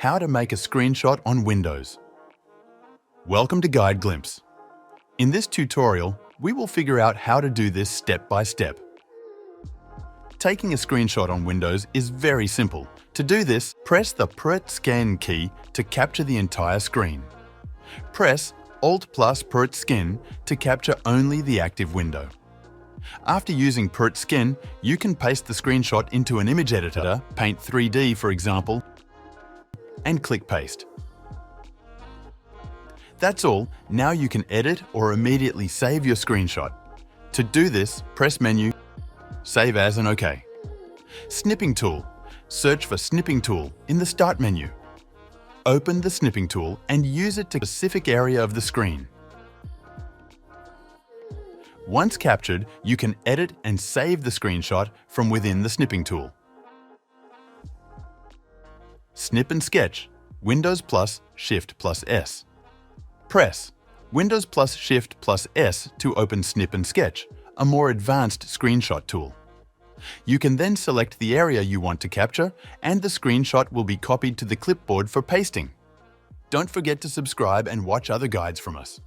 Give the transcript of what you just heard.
How to make a screenshot on Windows. Welcome to Guide Gimpse. In this tutorial, we will figure out how to do this step by step. Taking a screenshot on Windows is very simple. To do this, press the Scan key to capture the entire screen. Press Alt+Scan to capture only the active window. After using Scan, you can paste the screenshot into an image editor, Paint 3D for example, and click Paste. That's all. Now you can edit or immediately save your screenshot. To do this, press Menu, Save As and OK. Snipping tool. Search for Snipping tool in the Start menu. Open the Snipping tool and use it to a specific area of the screen. Once captured, you can edit and save the screenshot from within the Snipping tool. Snip and Sketch, Windows plus Shift plus S. Press Windows plus Shift plus S to open Snip and Sketch, a more advanced screenshot tool. You can then select the area you want to capture and the screenshot will be copied to the clipboard for pasting. Don't forget to subscribe and watch other guides from us.